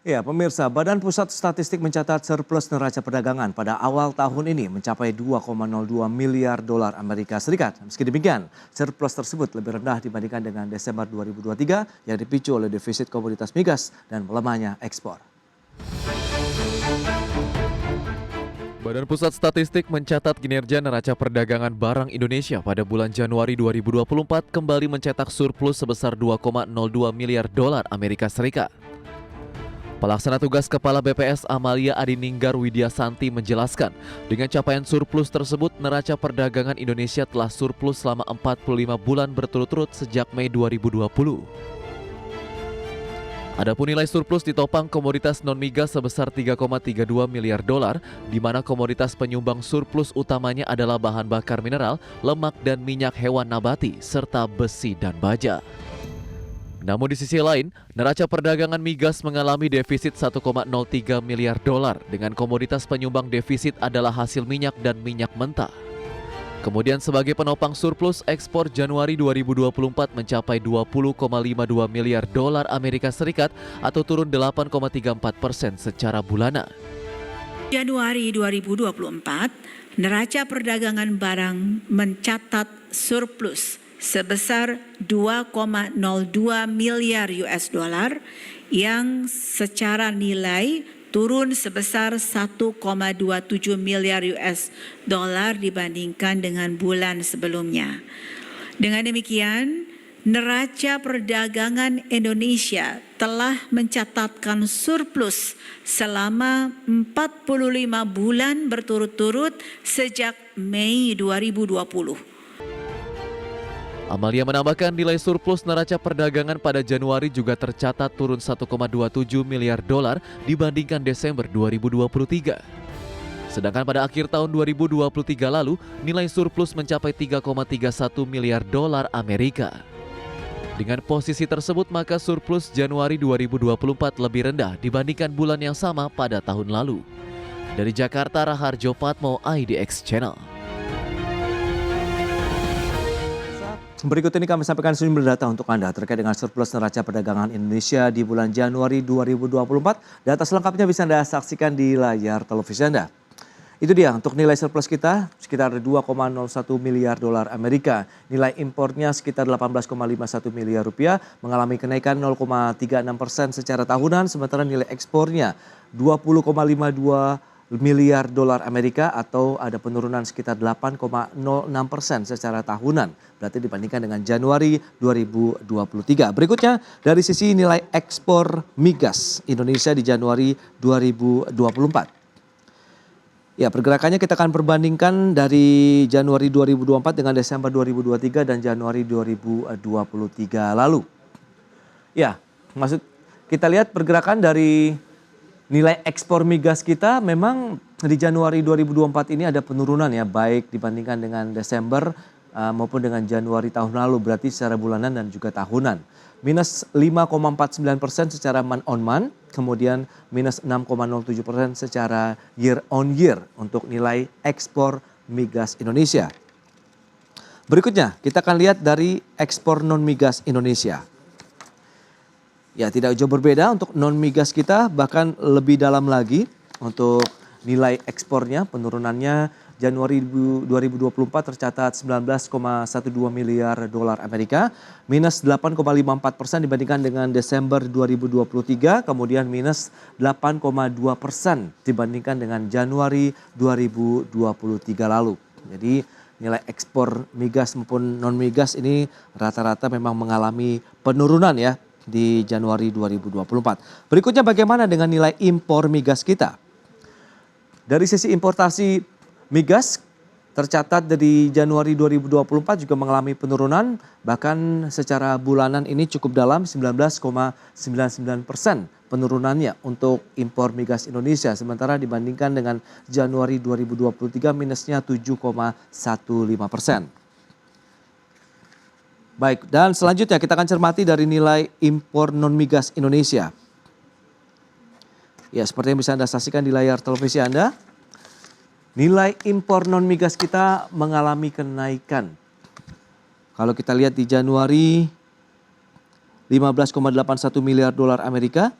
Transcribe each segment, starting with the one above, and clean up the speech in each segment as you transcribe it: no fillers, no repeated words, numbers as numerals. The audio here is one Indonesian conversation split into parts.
Ya, pemirsa, Badan Pusat Statistik mencatat surplus neraca perdagangan pada awal tahun ini mencapai 2,02 miliar dolar Amerika Serikat. Meski demikian, surplus tersebut lebih rendah dibandingkan dengan Desember 2023 yang dipicu oleh defisit komoditas migas dan melemahnya ekspor. Badan Pusat Statistik mencatat kinerja neraca perdagangan barang Indonesia pada bulan Januari 2024 kembali mencetak surplus sebesar 2,02 miliar dolar Amerika Serikat. Pelaksana tugas Kepala BPS Amalia Adininggar Widyasanti menjelaskan, dengan capaian surplus tersebut, neraca perdagangan Indonesia telah surplus selama 45 bulan berturut-turut sejak Mei 2020. Adapun nilai surplus ditopang komoditas non-migas sebesar 3,32 miliar dolar, di mana komoditas penyumbang surplus utamanya adalah bahan bakar mineral, lemak dan minyak hewan nabati, serta besi dan baja. Namun di sisi lain, neraca perdagangan migas mengalami defisit 1,03 miliar dolar dengan komoditas penyumbang defisit adalah hasil minyak dan minyak mentah. Kemudian sebagai penopang surplus, ekspor Januari 2024 mencapai 20,52 miliar dolar Amerika Serikat atau turun 8,34% secara bulanan. Januari 2024, neraca perdagangan barang mencatat surplus sebesar 2,02 miliar US dollar yang secara nilai turun sebesar 1,27 miliar US dollar dibandingkan dengan bulan sebelumnya. Dengan demikian, neraca perdagangan Indonesia telah mencatatkan surplus selama 45 bulan berturut-turut sejak Mei 2020. Amalia menambahkan nilai surplus neraca perdagangan pada Januari juga tercatat turun 1,27 miliar dolar dibandingkan Desember 2023. Sedangkan pada akhir tahun 2023 lalu, nilai surplus mencapai 3,31 miliar dolar Amerika. Dengan posisi tersebut, maka surplus Januari 2024 lebih rendah dibandingkan bulan yang sama pada tahun lalu. Dari Jakarta, Raharjo Patmo, IDX Channel. Berikut ini kami sampaikan sejumlah data untuk Anda terkait dengan surplus neraca perdagangan Indonesia di bulan Januari 2024. Data selengkapnya bisa Anda saksikan di layar televisi Anda. Itu dia untuk nilai surplus kita sekitar 2,01 miliar dolar Amerika. Nilai impornya sekitar 18,51 miliar rupiah mengalami kenaikan 0,36% secara tahunan, sementara nilai ekspornya 20,52 miliar dolar Amerika atau ada penurunan sekitar 8,06% secara tahunan. Berarti dibandingkan dengan Januari 2023. Berikutnya dari sisi nilai ekspor migas Indonesia di Januari 2024. Ya, pergerakannya kita akan perbandingkan dari Januari 2024 dengan Desember 2023 dan Januari 2023 lalu. Ya, maksud kita lihat pergerakan dari nilai ekspor migas kita memang di Januari 2024 ini ada penurunan ya, baik dibandingkan dengan Desember maupun dengan Januari tahun lalu, berarti secara bulanan dan juga tahunan. Minus 5,49% secara month on month, kemudian minus 6,07% secara year on year untuk nilai ekspor migas Indonesia. Berikutnya kita akan lihat dari ekspor non migas Indonesia. Ya, tidak jauh berbeda untuk non-migas kita, bahkan lebih dalam lagi untuk nilai ekspornya. Penurunannya Januari 2024 tercatat 19,12 miliar dolar Amerika, minus 8,54% dibandingkan dengan Desember 2023, kemudian minus 8,2% dibandingkan dengan Januari 2023 lalu. Jadi nilai ekspor migas maupun non-migas ini rata-rata memang mengalami penurunan ya di Januari 2024. Berikutnya bagaimana dengan nilai impor migas kita? Dari sisi importasi migas tercatat dari Januari 2024 juga mengalami penurunan, bahkan secara bulanan ini cukup dalam 19,99% penurunannya untuk impor migas Indonesia. Sementara dibandingkan dengan Januari 2023 minusnya 7,15%. Baik, dan selanjutnya kita akan cermati dari nilai impor non-migas Indonesia. Ya, seperti yang bisa Anda saksikan di layar televisi Anda, nilai impor non-migas kita mengalami kenaikan. Kalau kita lihat di Januari 15,81 miliar dolar Amerika,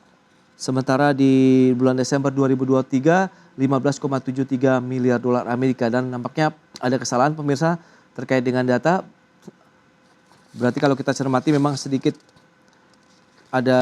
Sementara di bulan Desember 2023 15,73 miliar dolar Amerika, dan nampaknya ada kesalahan pemirsa terkait dengan data. Berarti kalau kita cermati memang sedikit ada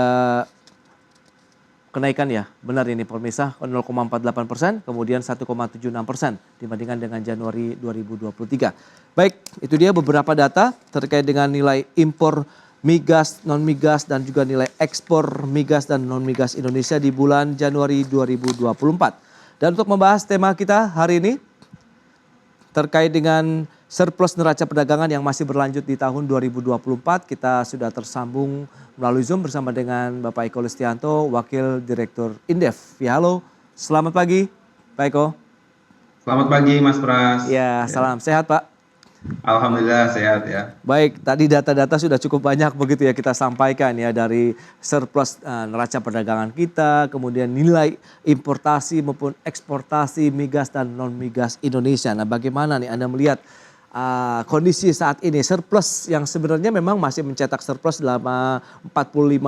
kenaikan ya, benar ini pemirsa, 0,48%, kemudian 1,76% dibandingkan dengan Januari 2023. Baik, itu dia beberapa data terkait dengan nilai impor migas, non-migas, dan juga nilai ekspor migas dan non-migas Indonesia di bulan Januari 2024. Dan untuk membahas tema kita hari ini terkait dengan surplus neraca perdagangan yang masih berlanjut di tahun 2024, kita sudah tersambung melalui Zoom bersama dengan Bapak Eko Listianto, Wakil Direktur Indef. Ya, halo, selamat pagi Pak Eko. Selamat pagi Mas Pras. Ya, salam sehat Pak. Alhamdulillah sehat ya. Baik, tadi data-data sudah cukup banyak begitu ya kita sampaikan ya, dari surplus neraca perdagangan kita, kemudian nilai importasi maupun eksportasi migas dan non-migas Indonesia. Nah, bagaimana nih Anda melihat kondisi saat ini, surplus yang sebenarnya memang masih mencetak surplus selama 45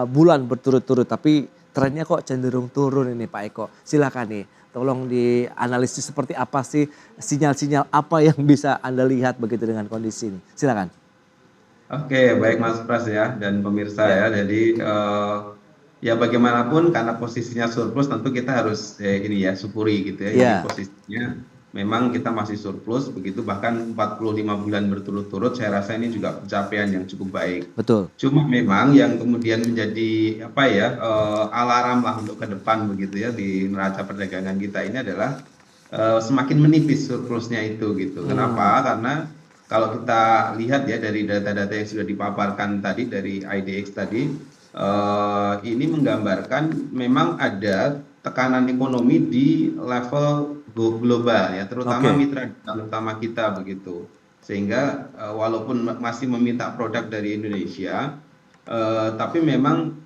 bulan berturut-turut, tapi trennya kok cenderung turun ini Pak Eko. Silakan nih, tolong dianalisis seperti apa sih, sinyal-sinyal apa yang bisa Anda lihat begitu dengan kondisi ini. Silakan. Oke, baik Mas Pras ya dan pemirsa ya. Jadi ya bagaimanapun karena posisinya surplus tentu kita harus ini ya syukuri gitu ya. Jadi posisinya memang kita masih surplus begitu, bahkan 45 bulan berturut-turut, saya rasa ini juga pencapaian yang cukup baik. Betul. Cuma memang yang kemudian menjadi apa ya alarm lah untuk ke depan begitu ya di neraca perdagangan kita ini adalah semakin menipis surplusnya itu gitu. Kenapa? Karena kalau kita lihat ya dari data-data yang sudah dipaparkan tadi dari IDX tadi, ini menggambarkan memang ada tekanan ekonomi di level global ya, terutama mitra utama kita begitu. Sehingga walaupun masih meminta produk dari Indonesia, tapi memang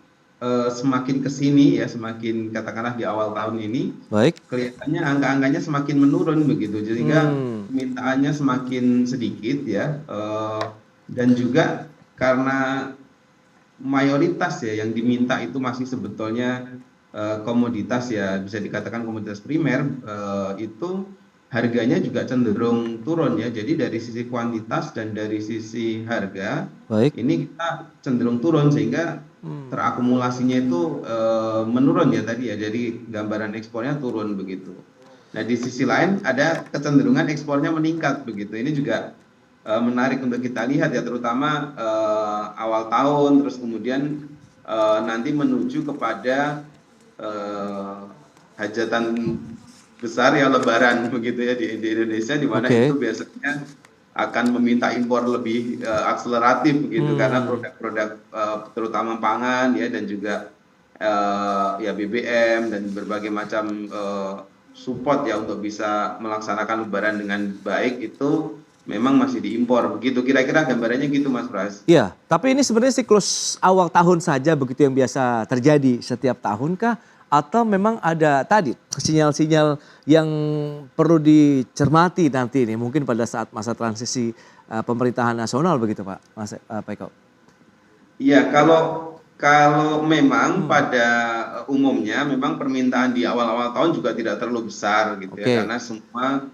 semakin kesini ya, semakin katakanlah di awal tahun ini, kelihatannya angka-angkanya semakin menurun begitu, sehingga permintaannya semakin sedikit ya, dan juga karena mayoritas ya yang diminta itu masih sebetulnya komoditas ya, bisa dikatakan komoditas primer, itu harganya juga cenderung turun ya. Jadi dari sisi kuantitas dan dari sisi harga ini kita cenderung turun, sehingga terakumulasinya itu menurun ya tadi ya. Jadi gambaran ekspornya turun begitu. Nah di sisi lain ada kecenderungan ekspornya meningkat begitu. Ini juga menarik untuk kita lihat ya, terutama awal tahun, terus kemudian nanti menuju kepada hajatan besar ya, lebaran begitu ya di Indonesia, di mana itu biasanya akan meminta impor lebih akseleratif begitu, karena produk-produk terutama pangan ya, dan juga ya BBM dan berbagai macam support ya untuk bisa melaksanakan lebaran dengan baik itu memang masih diimpor begitu. Kira-kira gambarannya gitu Mas Pras. Iya, tapi ini sebenarnya siklus awal tahun saja begitu yang biasa terjadi setiap tahun kah? Atau memang ada tadi sinyal-sinyal yang perlu dicermati nanti nih, mungkin pada saat masa transisi pemerintahan nasional begitu Pak Eko? Iya, kalau memang pada umumnya memang permintaan di awal-awal tahun juga tidak terlalu besar gitu ya, karena semua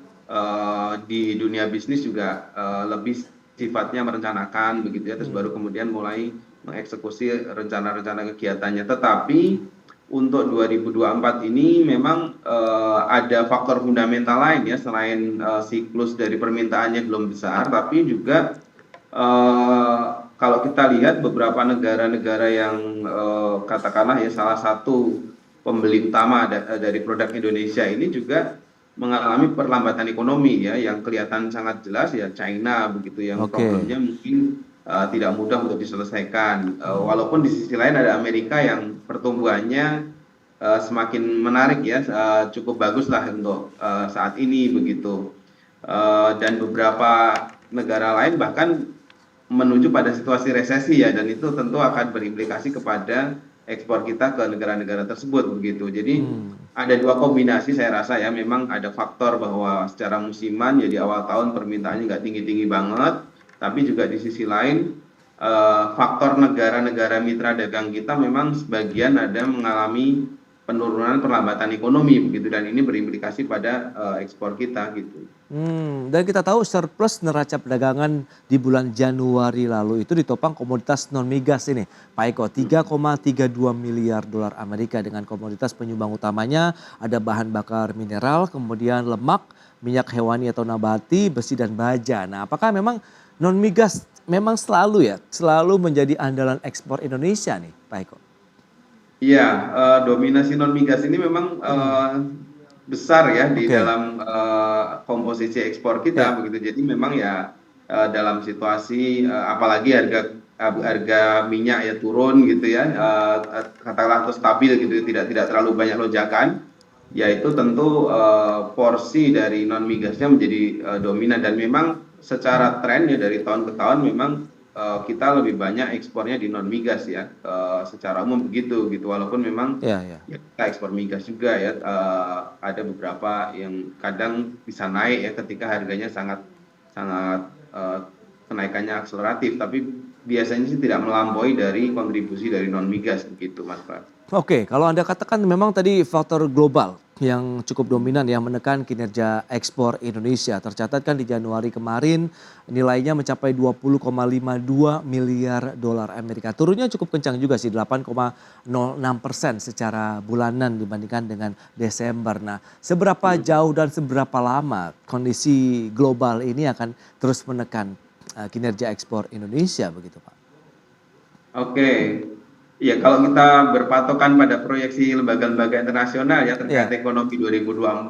di dunia bisnis juga lebih sifatnya merencanakan begitu ya, terus baru kemudian mulai mengeksekusi rencana-rencana kegiatannya. Tetapi untuk 2024 ini memang ada faktor fundamental lain ya, selain siklus dari permintaannya belum besar, tapi juga kalau kita lihat beberapa negara-negara yang katakanlah ya salah satu pembeli utama dari produk Indonesia ini juga mengalami perlambatan ekonomi ya, yang kelihatan sangat jelas ya, China begitu, yang problemnya mungkin tidak mudah untuk diselesaikan. Walaupun di sisi lain ada Amerika yang pertumbuhannya semakin menarik ya, cukup bagus lah untuk saat ini begitu. Dan beberapa negara lain bahkan menuju pada situasi resesi ya, dan itu tentu akan berimplikasi kepada ekspor kita ke negara-negara tersebut begitu. Jadi ada dua kombinasi saya rasa ya, memang ada faktor bahwa secara musiman ya di awal tahun permintaannya nggak tinggi-tinggi banget, tapi juga di sisi lain faktor negara-negara mitra dagang kita memang sebagian ada mengalami penurunan perlambatan ekonomi begitu, dan ini berimplikasi pada ekspor kita gitu. Dan kita tahu surplus neraca perdagangan di bulan Januari lalu itu ditopang komoditas non migas ini, Pak Eko, 3,32 miliar dolar Amerika dengan komoditas penyumbang utamanya ada bahan bakar mineral, kemudian lemak, minyak hewani atau nabati, besi dan baja. Nah, apakah memang non migas memang selalu menjadi andalan ekspor Indonesia nih, Pak Eko? Iya, dominasi non migas ini memang besar ya di Oke. dalam komposisi ekspor kita Ya. begitu. Jadi memang ya dalam situasi apalagi harga minyak ya turun gitu ya, katakanlah atau stabil gitu, tidak terlalu banyak lonjakan, yaitu tentu porsi dari non migasnya menjadi dominan, dan memang secara tren ya dari tahun ke tahun memang kita lebih banyak ekspornya di non migas ya, secara umum begitu gitu, walaupun memang Ya. ya kita ekspor migas juga ya, ada beberapa yang kadang bisa naik ya ketika harganya sangat kenaikannya akseleratif, tapi biasanya sih tidak melampaui dari kontribusi dari non migas begitu, Mas Pras. Oke, kalau Anda katakan memang tadi faktor global yang cukup dominan yang menekan kinerja ekspor Indonesia. Tercatat kan di Januari kemarin nilainya mencapai 20,52 miliar dolar Amerika. Turunnya cukup kencang juga sih, 8,06% secara bulanan dibandingkan dengan Desember. Nah, seberapa jauh dan seberapa lama kondisi global ini akan terus menekan kinerja ekspor Indonesia begitu, Pak? Oke. Ya, kalau kita berpatokan pada proyeksi lembaga-lembaga internasional ya terkait ekonomi 2024,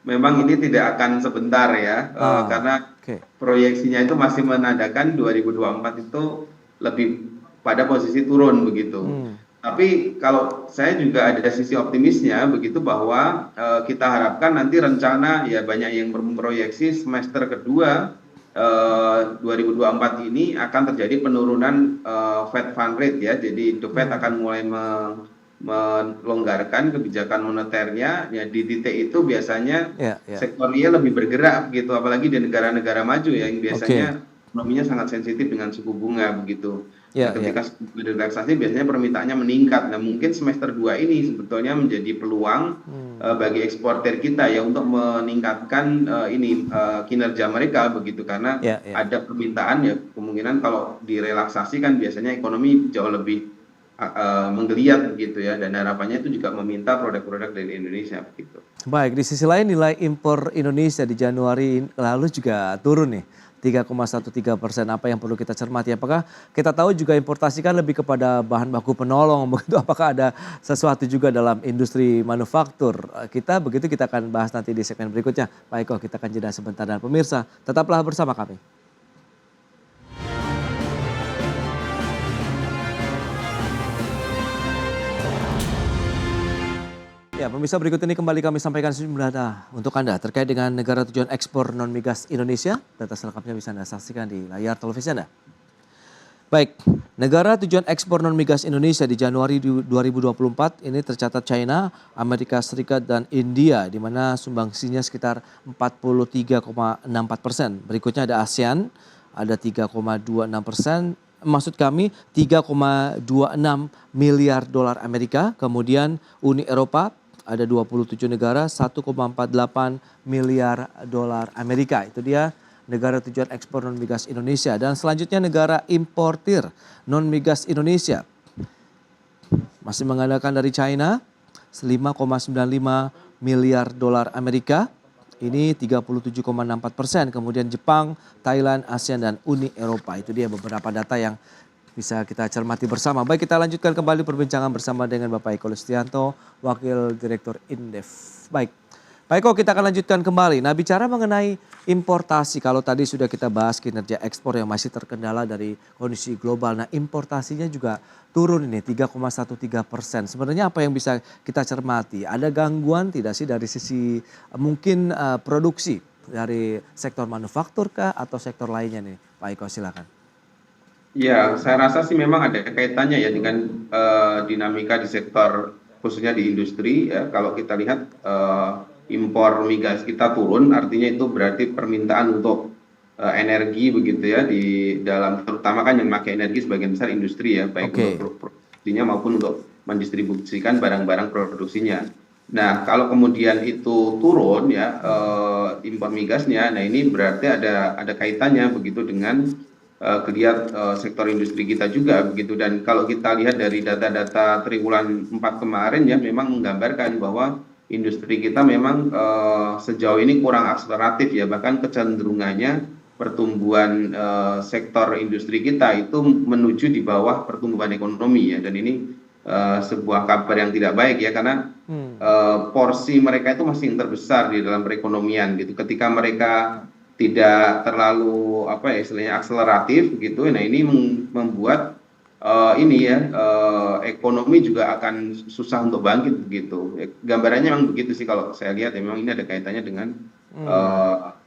memang ini tidak akan sebentar ya, karena proyeksinya itu masih menandakan 2024 itu lebih pada posisi turun begitu. Tapi kalau saya juga ada sisi optimisnya begitu, bahwa kita harapkan nanti rencana ya banyak yang memproyeksi semester kedua 2024 ini akan terjadi penurunan Fed Fund Rate ya. Jadi The Fed akan mulai melonggarkan kebijakan moneternya ya. Di titik itu biasanya sektor real lebih bergerak begitu, apalagi di negara-negara maju ya yang biasanya ekonominya sangat sensitif dengan suku bunga begitu. Ketika suku bunga relaksasi biasanya permintaannya meningkat. Nah, mungkin semester 2 ini sebetulnya menjadi peluang bagi eksportir kita ya untuk meningkatkan kinerja mereka begitu, karena ada permintaan ya, kemungkinan kalau direlaksasi kan biasanya ekonomi jauh lebih menggeliat begitu ya, dan harapannya itu juga meminta produk-produk dari Indonesia begitu. Baik, di sisi lain nilai impor Indonesia di Januari lalu juga turun nih, 3,13%. Apa yang perlu kita cermati? Apakah kita tahu juga importasi kan lebih kepada bahan baku penolong begitu? Apakah ada sesuatu juga dalam industri manufaktur kita? Begitu kita akan bahas nanti di segmen berikutnya. Pak Eko, kita akan jeda sebentar, dan pemirsa tetaplah bersama kami. Ya, pemirsa, berikut ini kembali kami sampaikan sejumlah data untuk Anda terkait dengan negara tujuan ekspor non migas Indonesia. Data selengkapnya bisa Anda saksikan di layar televisi Anda. Baik, negara tujuan ekspor non migas Indonesia di Januari 2024 ini tercatat China, Amerika Serikat dan India, di mana sumbangsinya sekitar 43,64%. Berikutnya ada ASEAN, ada 3,26%. Maksud kami 3,26 miliar dolar Amerika. Kemudian Uni Eropa ada 27 negara, 1,48 miliar dolar Amerika. Itu dia negara tujuan ekspor non migas Indonesia. Dan selanjutnya negara importir non migas Indonesia. Masih mengandalkan dari China, 5,95 miliar dolar Amerika. Ini 37,64%. Kemudian Jepang, Thailand, ASEAN dan Uni Eropa. Itu dia beberapa data yang bisa kita cermati bersama. Baik, kita lanjutkan kembali perbincangan bersama dengan Bapak Eko Listianto, Wakil Direktur Indef. Baik, Pak Eko, kita akan lanjutkan kembali. Nah, bicara mengenai importasi, kalau tadi sudah kita bahas kinerja ekspor yang masih terkendala dari kondisi global. Nah, importasinya juga turun ini 3,13%. Sebenarnya apa yang bisa kita cermati? Ada gangguan tidak sih dari sisi mungkin produksi dari sektor manufaktur kah atau sektor lainnya nih? Pak Eko, silakan. Ya, saya rasa sih memang ada kaitannya ya dengan dinamika di sektor, khususnya di industri ya. Kalau kita lihat impor migas kita turun, artinya itu berarti permintaan untuk energi begitu ya di dalam, terutama kan yang pakai energi sebagian besar industri ya, baik Oke. untuk produksinya maupun untuk mendistribusikan barang-barang produksinya. Nah, kalau kemudian itu turun ya impor migasnya, nah ini berarti ada kaitannya begitu dengan kelihatan sektor industri kita juga begitu. Dan kalau kita lihat dari data-data triwulan 4 kemarin ya memang menggambarkan bahwa industri kita memang sejauh ini kurang akseleratif ya, bahkan kecenderungannya pertumbuhan sektor industri kita itu menuju di bawah pertumbuhan ekonomi ya, dan ini sebuah kabar yang tidak baik ya, karena porsi mereka itu masih yang terbesar di dalam perekonomian gitu. Ketika mereka tidak terlalu apa ya istilahnya akseleratif gitu, nah ini membuat ini ya ekonomi juga akan susah untuk bangkit begitu. Gambarannya memang begitu sih kalau saya lihat, memang ini ada kaitannya dengan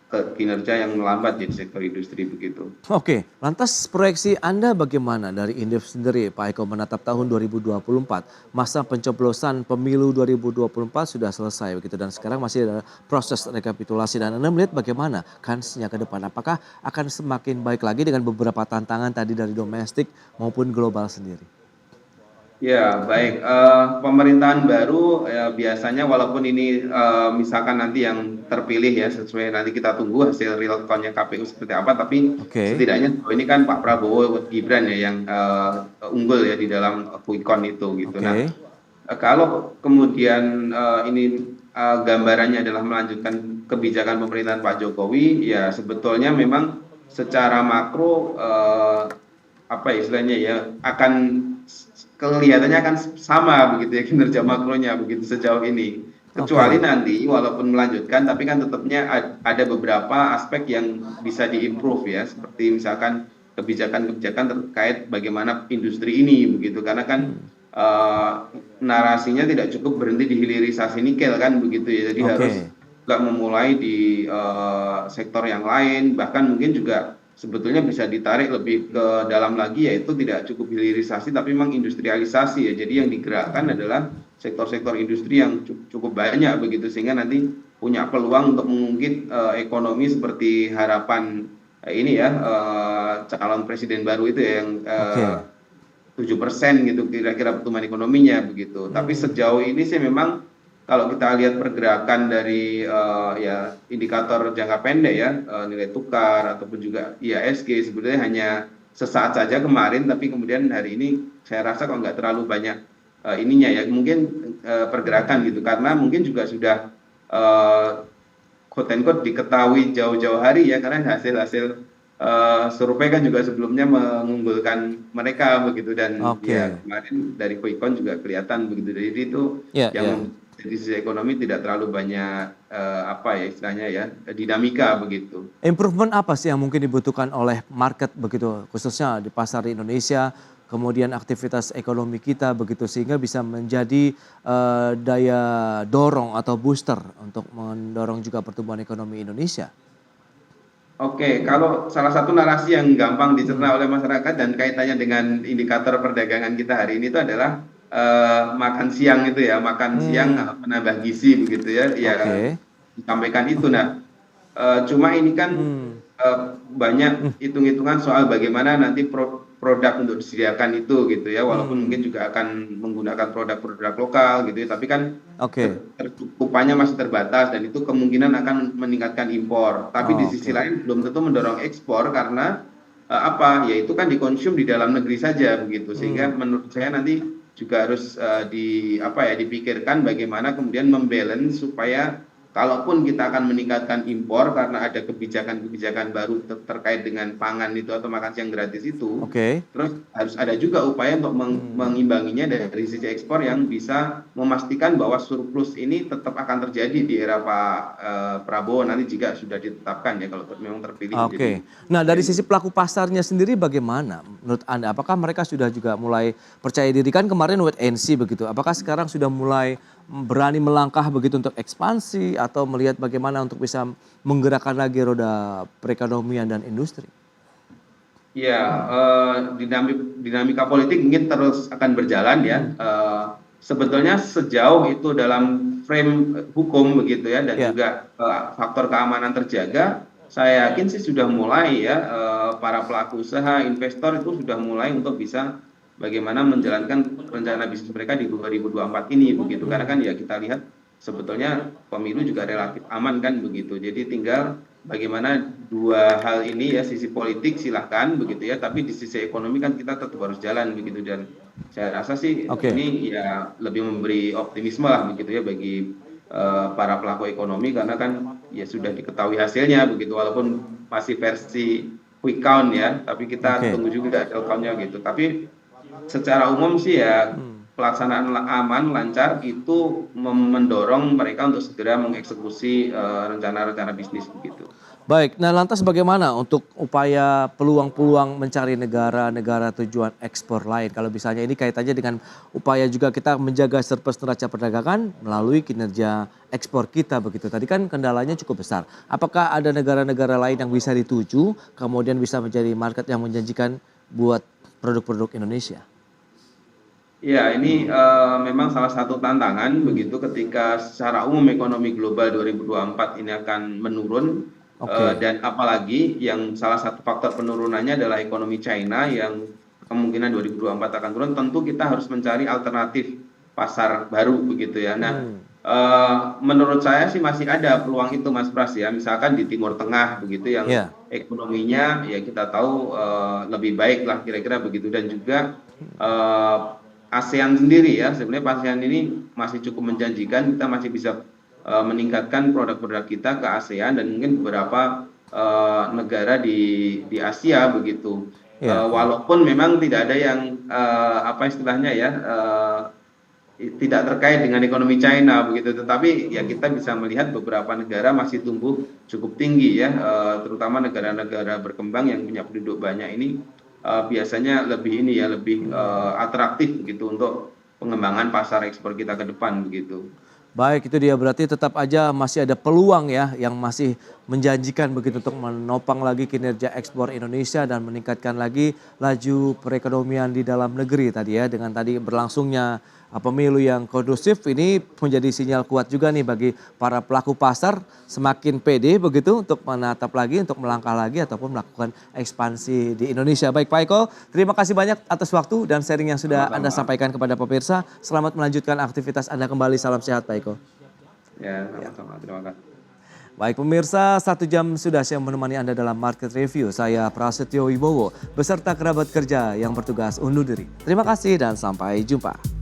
kinerja yang melambat di sektor industri begitu. Oke, lantas proyeksi Anda bagaimana dari Indef sendiri, Pak Eko, menatap tahun 2024? Masa pencoblosan pemilu 2024 sudah selesai begitu dan sekarang masih ada proses rekapitulasi, dan Anda melihat bagaimana kansnya ke depan? Apakah akan semakin baik lagi dengan beberapa tantangan tadi dari domestik maupun global sendiri? Ya, baik. Pemerintahan baru biasanya walaupun ini misalkan nanti yang terpilih ya sesuai, nanti kita tunggu hasil real count-nya KPU seperti apa, tapi Oke. setidaknya ini kan Pak Prabowo Gibran ya yang unggul ya di dalam quick count itu gitu. Nah, Oke. kalau kemudian ini gambarannya adalah melanjutkan kebijakan pemerintahan Pak Jokowi, ya sebetulnya memang secara makro apa istilahnya ya akan kelihatannya akan sama begitu ya kinerja makronya begitu sejauh ini. Kecuali Oke. nanti walaupun melanjutkan tapi kan tetapnya ada beberapa aspek yang bisa diimprove ya, seperti misalkan kebijakan-kebijakan terkait bagaimana industri ini begitu, karena kan narasinya tidak cukup berhenti di hilirisasi nikel kan begitu ya, jadi harus Oke. juga memulai di sektor yang lain, bahkan mungkin juga sebetulnya bisa ditarik lebih ke dalam lagi, yaitu tidak cukup hilirisasi tapi memang industrialisasi ya, jadi yang digerakkan adalah sektor-sektor industri yang cukup banyak begitu, sehingga nanti punya peluang untuk mengungkit ekonomi seperti harapan ini ya calon presiden baru itu ya, yang Oke. 7% gitu kira-kira pertumbuhan ekonominya begitu. Tapi sejauh ini sih memang kalau kita lihat pergerakan dari ya indikator jangka pendek ya, nilai tukar ataupun juga IHSG sebetulnya hanya sesaat saja kemarin, tapi kemudian hari ini saya rasa kok nggak terlalu banyak ininya ya, mungkin pergerakan gitu, karena mungkin juga sudah quote and quote diketahui jauh-jauh hari ya, karena hasil-hasil survei kan juga sebelumnya mengunggulkan mereka begitu, dan ya Oke. kemarin dari Quick Count juga kelihatan begitu, jadi itu Ya, ya. yang dari sisi ekonomi tidak terlalu banyak apa ya istilahnya ya dinamika begitu. Improvement apa sih yang mungkin dibutuhkan oleh market begitu, khususnya di pasar di Indonesia, kemudian aktivitas ekonomi kita begitu, sehingga bisa menjadi daya dorong atau booster untuk mendorong juga pertumbuhan ekonomi Indonesia? Oke, kalau salah satu narasi yang gampang dicerna oleh masyarakat dan kaitannya dengan indikator perdagangan kita hari ini itu adalah makan siang itu ya, makan siang Hmm, menambah gizi begitu ya, ya oke. disampaikan itu. Nah, cuma ini kan Hmm, banyak hitung-hitungan soal bagaimana nanti produk untuk disediakan itu gitu ya, walaupun hmm, mungkin juga akan menggunakan produk-produk lokal gitu ya, tapi kan oke. tercukupannya masih terbatas dan itu kemungkinan akan meningkatkan impor. Tapi di sisi Oke. lain belum tentu mendorong ekspor, karena apa? Ya itu kan dikonsum di dalam negeri saja begitu. Sehingga Hmm, menurut saya nanti juga harus di apa ya dipikirkan bagaimana kemudian membalance supaya kalaupun kita akan meningkatkan impor karena ada kebijakan-kebijakan baru terkait dengan pangan itu atau makan siang gratis itu, oke. terus harus ada juga upaya untuk Hmm. mengimbanginya dari sisi ekspor yang bisa memastikan bahwa surplus ini tetap akan terjadi di era Pak Prabowo nanti jika sudah ditetapkan ya, kalau memang terpilih menjadi Oke. Nah, dari presiden. sisi pelaku pasarnya sendiri bagaimana menurut Anda? Apakah mereka sudah juga mulai percaya diri? Kan kemarin wait and see begitu. Apakah sekarang sudah mulai berani melangkah begitu untuk ekspansi atau melihat bagaimana untuk bisa menggerakkan lagi roda perekonomian dan industri? Ya, dinamika politik mungkin terus akan berjalan ya. Hmm. Sebetulnya sejauh itu dalam frame hukum begitu ya, dan Ya, juga faktor keamanan terjaga, saya yakin sih sudah mulai ya, para pelaku usaha, investor itu sudah mulai untuk bisa bagaimana menjalankan rencana bisnis mereka di 2024 ini begitu. Karena kan ya kita lihat sebetulnya pemilu juga relatif aman kan begitu. Jadi tinggal bagaimana dua hal ini ya, sisi politik silahkan begitu ya, tapi di sisi ekonomi kan kita tetap harus jalan begitu. Dan saya rasa sih ini ya lebih memberi optimisme lah begitu ya bagi para pelaku ekonomi, karena kan ya sudah diketahui hasilnya begitu, walaupun masih versi quick count ya, tapi kita tunggu juga hasil count-nya gitu. Tapi secara umum sih ya pelaksanaan aman, lancar, itu mendorong mereka untuk segera mengeksekusi rencana-rencana bisnis begitu. Baik, nah lantas bagaimana untuk upaya peluang-peluang mencari negara-negara tujuan ekspor lain? Kalau misalnya ini kaitannya dengan upaya juga kita menjaga surplus neraca perdagangan melalui kinerja ekspor kita begitu. Tadi kan kendalanya cukup besar. Apakah ada negara-negara lain yang bisa dituju, kemudian bisa menjadi market yang menjanjikan buat produk-produk Indonesia? Ya, ini memang salah satu tantangan begitu ketika secara umum ekonomi global 2024 ini akan menurun. Dan apalagi yang salah satu faktor penurunannya adalah ekonomi China yang kemungkinan 2024 akan turun, tentu kita harus mencari alternatif pasar baru begitu ya. Nah, menurut saya sih masih ada peluang itu Mas Pras ya, misalkan di Timur Tengah begitu yang ekonominya ya kita tahu lebih baik lah kira-kira begitu, dan juga ASEAN sendiri ya, sebenarnya ASEAN ini masih cukup menjanjikan, kita masih bisa meningkatkan produk-produk kita ke ASEAN dan mungkin beberapa negara di Asia begitu. Walaupun memang tidak ada yang apa istilahnya ya, tidak terkait dengan ekonomi China begitu, tetapi ya kita bisa melihat beberapa negara masih tumbuh cukup tinggi ya, terutama negara-negara berkembang yang punya penduduk banyak ini biasanya lebih ini ya, lebih atraktif gitu untuk pengembangan pasar ekspor kita ke depan begitu. Baik, itu dia, berarti tetap aja masih ada peluang ya yang masih menjanjikan begitu untuk menopang lagi kinerja ekspor Indonesia dan meningkatkan lagi laju perekonomian di dalam negeri tadi ya, dengan tadi berlangsungnya pemilu yang kondusif ini menjadi sinyal kuat juga nih bagi para pelaku pasar semakin pede begitu untuk menatap lagi, untuk melangkah lagi ataupun melakukan ekspansi di Indonesia. Baik Pak Eko, terima kasih banyak atas waktu dan sharing yang sudah Anda sampaikan kepada pemirsa. Selamat melanjutkan aktivitas Anda kembali, salam sehat Pak Eko. Ya, sama-sama, terima kasih. Baik pemirsa, 1 jam sudah saya menemani Anda dalam Market Review. Saya Prasetyo Wibowo beserta kerabat kerja yang bertugas undur diri. Terima kasih dan sampai jumpa.